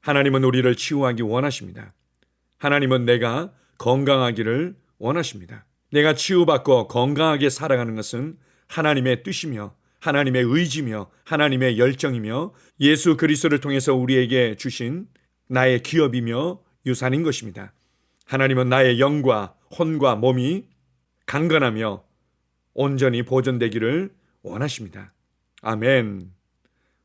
하나님은 우리를 치유하기 원하십니다. 하나님은 내가 건강하기를 원하십니다. 내가 치유받고 건강하게 살아가는 것은 하나님의 뜻이며 하나님의 의지며 하나님의 열정이며 예수 그리스도를 통해서 우리에게 주신 나의 기업이며 유산인 것입니다. 하나님은 나의 영과 혼과 몸이 강건하며 온전히 보존되기를 원하십니다. 아멘.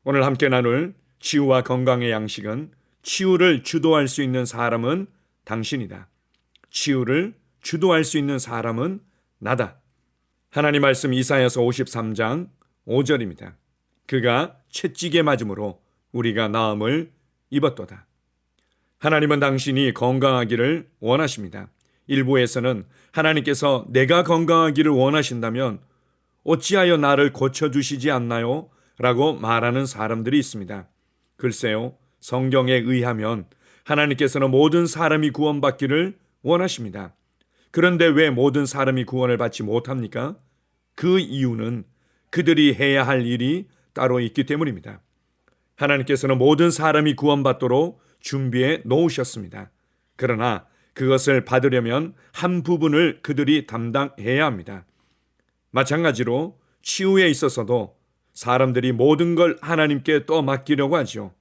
오늘 함께 나눌 치유와 건강의 양식은 치유를 주도할 수 있는 사람은 당신이다. 치유를 주도할 수 있는 사람은 나다. 하나님 말씀 이사야서 53장 5절입니다. 그가 채찍에 맞음으로 우리가 나음을 입었도다. 하나님은 당신이 건강하기를 원하십니다. 일부에서는 하나님께서 내가 건강하기를 원하신다면 어찌하여 나를 고쳐주시지 않나요? 라고 말하는 사람들이 있습니다. 글쎄요, 성경에 의하면 하나님께서는 모든 사람이 구원받기를 원하십니다. 그런데 왜 모든 사람이 구원을 받지 못합니까? 그 이유는 그들이 해야 할 일이 따로 있기 때문입니다. 하나님께서는 모든 사람이 구원받도록 준비해 놓으셨습니다. 그러나 그것을 받으려면 한 부분을 그들이 담당해야 합니다. 마찬가지로 치유에 있어서도 사람들이 모든 걸 하나님께 떠맡기려고 하죠.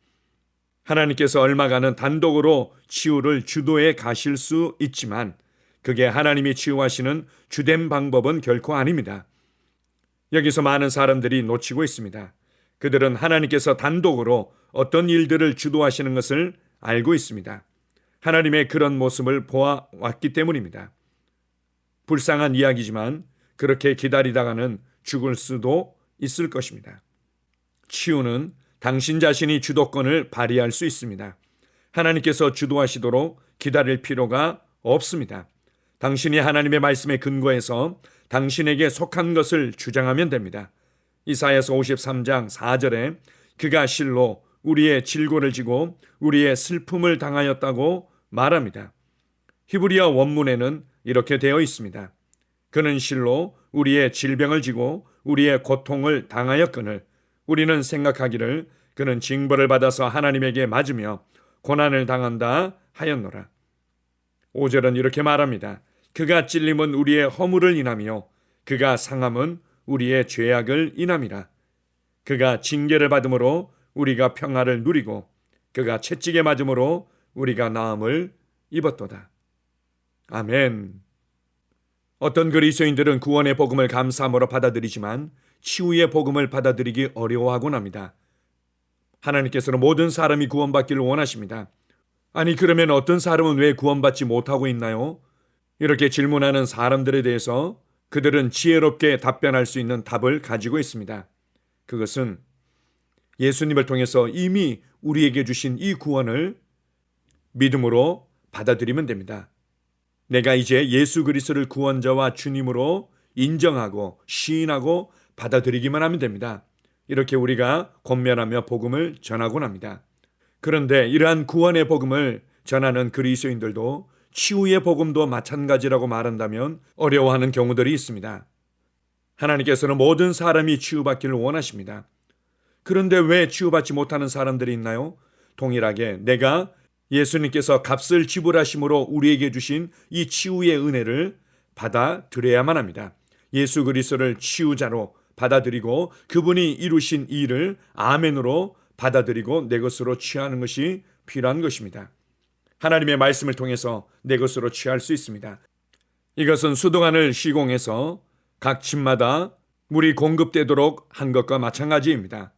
하나님께서 얼마간은 단독으로 치유를 주도해 가실 수 있지만 그게 하나님이 치유하시는 주된 방법은 결코 아닙니다. 여기서 많은 사람들이 놓치고 있습니다. 그들은 하나님께서 단독으로 어떤 일들을 주도하시는 것을 알고 있습니다. 하나님의 그런 모습을 보아왔기 때문입니다. 불쌍한 이야기지만 그렇게 기다리다가는 죽을 수도 있을 것입니다. 치유는 당신 자신이 주도권을 발휘할 수 있습니다. 하나님께서 주도하시도록 기다릴 필요가 없습니다. 당신이 하나님의 말씀에 근거해서 당신에게 속한 것을 주장하면 됩니다. 이사야서 53장 4절에 그가 실로 우리의 질고를 지고 우리의 슬픔을 당하였다고 말합니다. 히브리어 원문에는 이렇게 되어 있습니다. 그는 실로 우리의 질병을 지고 우리의 고통을 당하였거늘 우리는 생각하기를 그는 징벌을 받아서 하나님에게 맞으며 고난을 당한다 하였노라. 5절은 이렇게 말합니다. 그가 찔림은 우리의 허물을 인하며 그가 상함은 우리의 죄악을 인함이라. 그가 징계를 받음으로 우리가 평화를 누리고 그가 채찍에 맞음으로 우리가 나음을 입었도다. 아멘. 어떤 그리스도인들은 구원의 복음을 감사함으로 받아들이지만 치유의 복음을 받아들이기 어려워하곤 합니다. 하나님께서는 모든 사람이 구원받기를 원하십니다. 아니 그러면 어떤 사람은 왜 구원받지 못하고 있나요? 이렇게 질문하는 사람들에 대해서 그들은 지혜롭게 답변할 수 있는 답을 가지고 있습니다. 그것은 예수님을 통해서 이미 우리에게 주신 이 구원을 믿음으로 받아들이면 됩니다. 내가 이제 예수 그리스도를 구원자와 주님으로 인정하고 시인하고 받아들이기만 하면 됩니다. 이렇게 우리가 권면하며 복음을 전하곤 합니다. 그런데 이러한 구원의 복음을 전하는 그리스도인들도 치유의 복음도 마찬가지라고 말한다면 어려워하는 경우들이 있습니다. 하나님께서는 모든 사람이 치유받기를 원하십니다. 그런데 왜 치유받지 못하는 사람들이 있나요? 동일하게 내가 예수님께서 값을 지불하심으로 우리에게 주신 이 치유의 은혜를 받아들여야만 합니다. 예수 그리스도를 치유자로 받아들이고 그분이 이루신 일을 아멘으로 받아들이고 내 것으로 취하는 것이 필요한 것입니다. 하나님의 말씀을 통해서 내 것으로 취할 수 있습니다. 이것은 수도관을 시공해서 각 집마다 물이 공급되도록 한 것과 마찬가지입니다.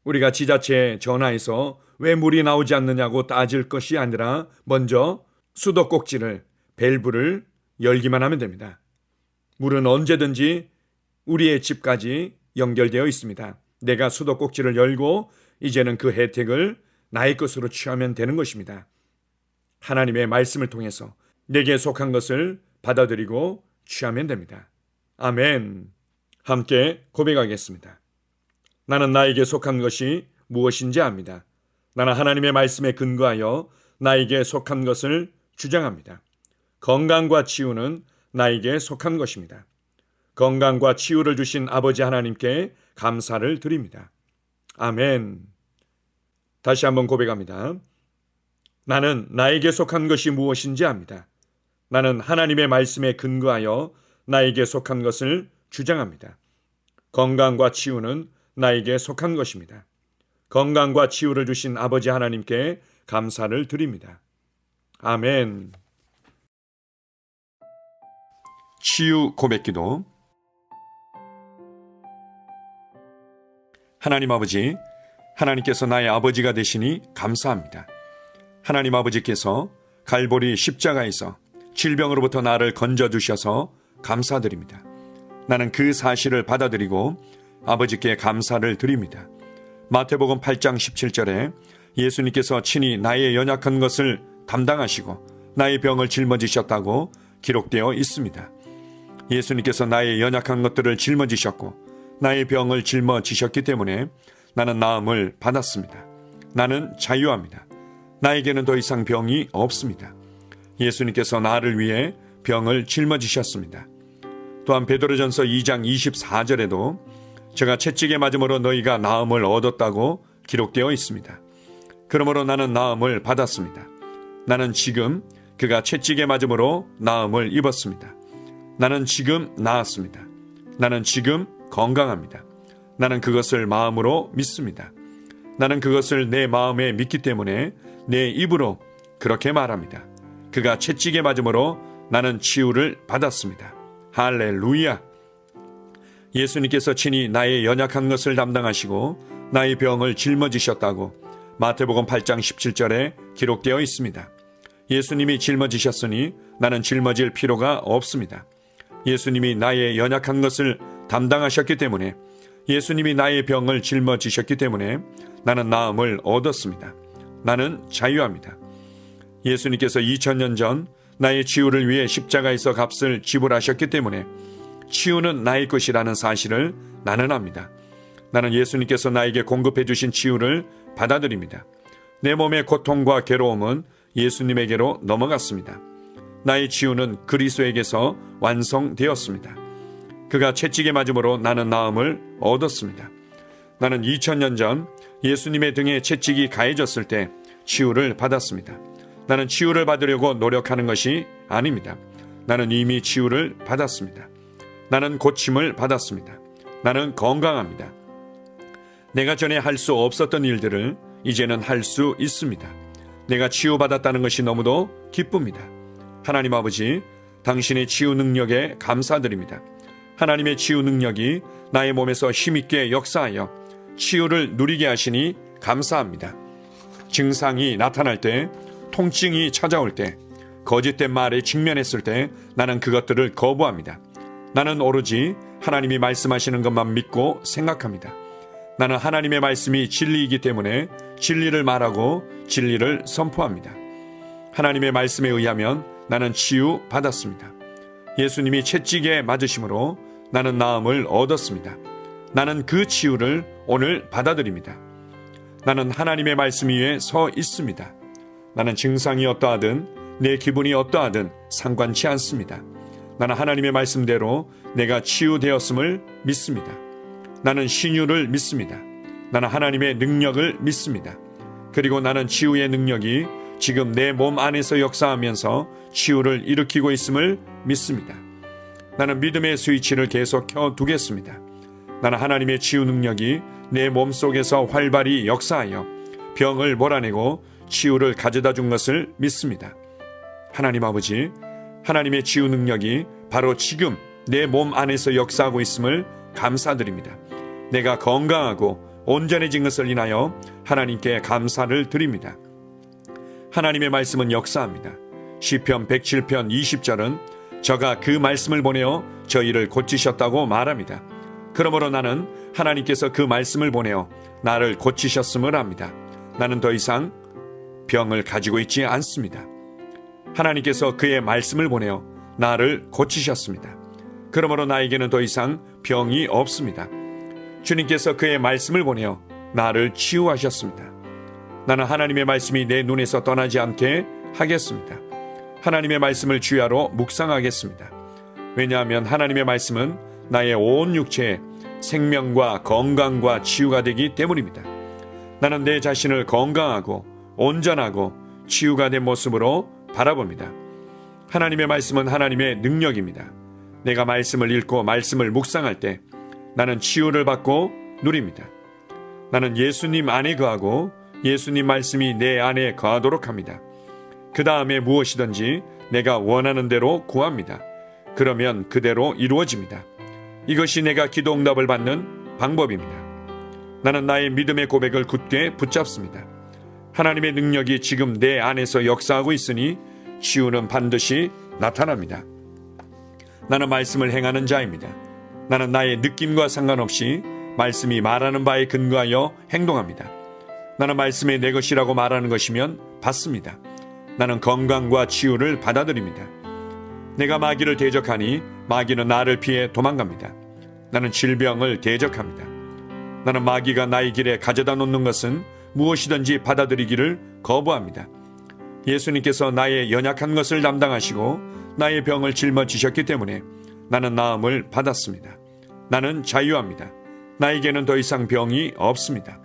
우리가 지자체에 전화해서 왜 물이 나오지 않느냐고 따질 것이 아니라 먼저 수도꼭지를 밸브를 열기만 하면 됩니다. 물은 언제든지 우리의 집까지 연결되어 있습니다. 내가 수도꼭지를 열고 이제는 그 혜택을 나의 것으로 취하면 되는 것입니다. 하나님의 말씀을 통해서 내게 속한 것을 받아들이고 취하면 됩니다. 아멘. 함께 고백하겠습니다. 나는 나에게 속한 것이 무엇인지 압니다. 나는 하나님의 말씀에 근거하여 나에게 속한 것을 주장합니다. 건강과 치유는 나에게 속한 것입니다. 건강과 치유를 주신 아버지 하나님께 감사를 드립니다. 아멘. 다시 한번 고백합니다. 나는 나에게 속한 것이 무엇인지 압니다. 나는 하나님의 말씀에 근거하여 나에게 속한 것을 주장합니다. 건강과 치유는 나에게 속한 것입니다. 건강과 치유를 주신 아버지 하나님께 감사를 드립니다. 아멘. 치유 고백기도. 하나님 아버지, 하나님께서 나의 아버지가 되시니 감사합니다. 하나님 아버지께서 갈보리 십자가에서 질병으로부터 나를 건져주셔서 감사드립니다. 나는 그 사실을 받아들이고 아버지께 감사를 드립니다. 마태복음 8장 17절에 예수님께서 친히 나의 연약한 것을 담당하시고 나의 병을 짊어지셨다고 기록되어 있습니다. 예수님께서 나의 연약한 것들을 짊어지셨고 나의 병을 짊어지셨기 때문에 나는 나음을 받았습니다. 나는 자유합니다. 나에게는 더 이상 병이 없습니다. 예수님께서 나를 위해 병을 짊어지셨습니다. 또한 베드로전서 2장 24절에도 제가 채찍에 맞음으로 너희가 나음을 얻었다고 기록되어 있습니다. 그러므로 나는 나음을 받았습니다. 나는 지금 그가 채찍에 맞음으로 나음을 입었습니다. 나는 지금 나았습니다. 나는 지금 건강합니다. 나는 그것을 마음으로 믿습니다. 나는 그것을 내 마음에 믿기 때문에 내 입으로 그렇게 말합니다. 그가 채찍에 맞음으로 나는 치유를 받았습니다. 할렐루야! 예수님께서 친히 나의 연약한 것을 담당하시고 나의 병을 짊어지셨다고 마태복음 8장 17절에 기록되어 있습니다. 예수님이 짊어지셨으니 나는 짊어질 필요가 없습니다. 예수님이 나의 연약한 것을 담당하셨기 때문에, 예수님이 나의 병을 짊어지셨기 때문에 나는 나음을 얻었습니다. 나는 자유합니다. 예수님께서 2000년 전 나의 치유를 위해 십자가에서 값을 지불하셨기 때문에 치유는 나의 것이라는 사실을 나는 압니다. 나는 예수님께서 나에게 공급해 주신 치유를 받아들입니다. 내 몸의 고통과 괴로움은 예수님에게로 넘어갔습니다. 나의 치유는 그리스도에게서 완성되었습니다. 그가 채찍에 맞음으로 나는 나음을 얻었습니다. 나는 2000년 전 예수님의 등에 채찍이 가해졌을 때 치유를 받았습니다. 나는 치유를 받으려고 노력하는 것이 아닙니다. 나는 이미 치유를 받았습니다. 나는 고침을 받았습니다. 나는 건강합니다. 내가 전에 할 수 없었던 일들을 이제는 할 수 있습니다. 내가 치유받았다는 것이 너무도 기쁩니다. 하나님 아버지, 당신의 치유 능력에 감사드립니다. 하나님의 치유 능력이 나의 몸에서 힘있게 역사하여 치유를 누리게 하시니 감사합니다. 증상이 나타날 때, 통증이 찾아올 때, 거짓된 말에 직면했을 때 나는 그것들을 거부합니다. 나는 오로지 하나님이 말씀하시는 것만 믿고 생각합니다. 나는 하나님의 말씀이 진리이기 때문에 진리를 말하고 진리를 선포합니다. 하나님의 말씀에 의하면 나는 치유받았습니다. 예수님이 채찍에 맞으심으로 나는 나음을 얻었습니다. 나는 그 치유를 오늘 받아들입니다. 나는 하나님의 말씀 위에 서 있습니다. 나는 증상이 어떠하든 내 기분이 어떠하든 상관치 않습니다. 나는 하나님의 말씀대로 내가 치유되었음을 믿습니다. 나는 신유를 믿습니다. 나는 하나님의 능력을 믿습니다. 그리고 나는 치유의 능력이 지금 내 몸 안에서 역사하면서 치유를 일으키고 있음을 믿습니다. 나는 믿음의 스위치를 계속 켜두겠습니다. 나는 하나님의 치유 능력이 내 몸속에서 활발히 역사하여 병을 몰아내고 치유를 가져다 준 것을 믿습니다. 하나님 아버지, 하나님의 치유 능력이 바로 지금 내 몸 안에서 역사하고 있음을 감사드립니다. 내가 건강하고 온전해진 것을 인하여 하나님께 감사를 드립니다. 하나님의 말씀은 역사합니다. 시편 107편 20절은 저가 그 말씀을 보내어 저희를 고치셨다고 말합니다. 그러므로 나는 하나님께서 그 말씀을 보내어 나를 고치셨음을 압니다. 나는 더 이상 병을 가지고 있지 않습니다. 하나님께서 그의 말씀을 보내어 나를 고치셨습니다. 그러므로 나에게는 더 이상 병이 없습니다. 주님께서 그의 말씀을 보내어 나를 치유하셨습니다. 나는 하나님의 말씀이 내 눈에서 떠나지 않게 하겠습니다. 하나님의 말씀을 주야로 묵상하겠습니다. 왜냐하면 하나님의 말씀은 나의 온 육체에 생명과 건강과 치유가 되기 때문입니다. 나는 내 자신을 건강하고 온전하고 치유가 된 모습으로 바라봅니다. 하나님의 말씀은 하나님의 능력입니다. 내가 말씀을 읽고 말씀을 묵상할 때 나는 치유를 받고 누립니다. 나는 예수님 안에 거하고 예수님 말씀이 내 안에 거하도록 합니다. 그 다음에 무엇이든지 내가 원하는 대로 구합니다. 그러면 그대로 이루어집니다. 이것이 내가 기도 응답을 받는 방법입니다. 나는 나의 믿음의 고백을 굳게 붙잡습니다. 하나님의 능력이 지금 내 안에서 역사하고 있으니 치유는 반드시 나타납니다. 나는 말씀을 행하는 자입니다. 나는 나의 느낌과 상관없이 말씀이 말하는 바에 근거하여 행동합니다. 나는 말씀이 내 것이라고 말하는 것이면 받습니다. 나는 건강과 치유를 받아들입니다. 내가 마귀를 대적하니 마귀는 나를 피해 도망갑니다. 나는 질병을 대적합니다. 나는 마귀가 나의 길에 가져다 놓는 것은 무엇이든지 받아들이기를 거부합니다. 예수님께서 나의 연약한 것을 담당하시고 나의 병을 짊어지셨기 때문에 나는 나음을 받았습니다. 나는 자유합니다. 나에게는 더 이상 병이 없습니다.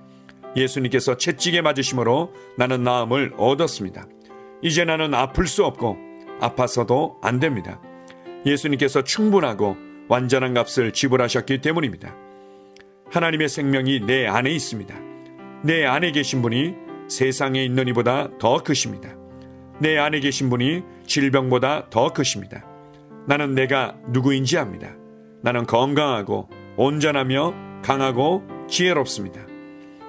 예수님께서 채찍에 맞으심으로 나는 나음을 얻었습니다. 이제 나는 아플 수 없고 아파서도 안 됩니다. 예수님께서 충분하고 완전한 값을 지불하셨기 때문입니다. 하나님의 생명이 내 안에 있습니다. 내 안에 계신 분이 세상에 있는 이보다 더 크십니다. 내 안에 계신 분이 질병보다 더 크십니다. 나는 내가 누구인지 압니다. 나는 건강하고 온전하며 강하고 지혜롭습니다.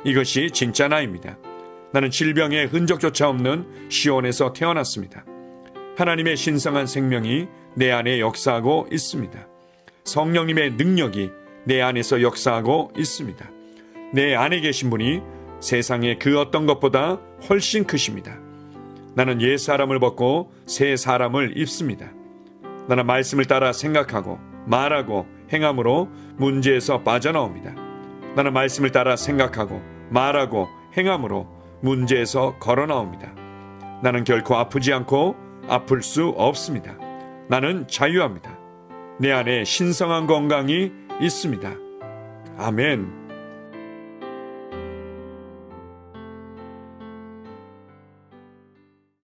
이것이 진짜 나입니다. 나는 질병의 흔적조차 없는 시온에서 태어났습니다. 하나님의 신성한 생명이 내 안에 역사하고 있습니다. 성령님의 능력이 내 안에서 역사하고 있습니다. 내 안에 계신 분이 세상의 그 어떤 것보다 훨씬 크십니다. 나는 옛 사람을 벗고 새 사람을 입습니다. 나는 말씀을 따라 생각하고 말하고 행함으로 문제에서 빠져나옵니다. 나는 말씀을 따라 생각하고 말하고 행함으로 문제에서 걸어나옵니다. 나는 결코 아프지 않고 아플 수 없습니다. 나는 자유합니다. 내 안에 신성한 건강이 있습니다. 아멘.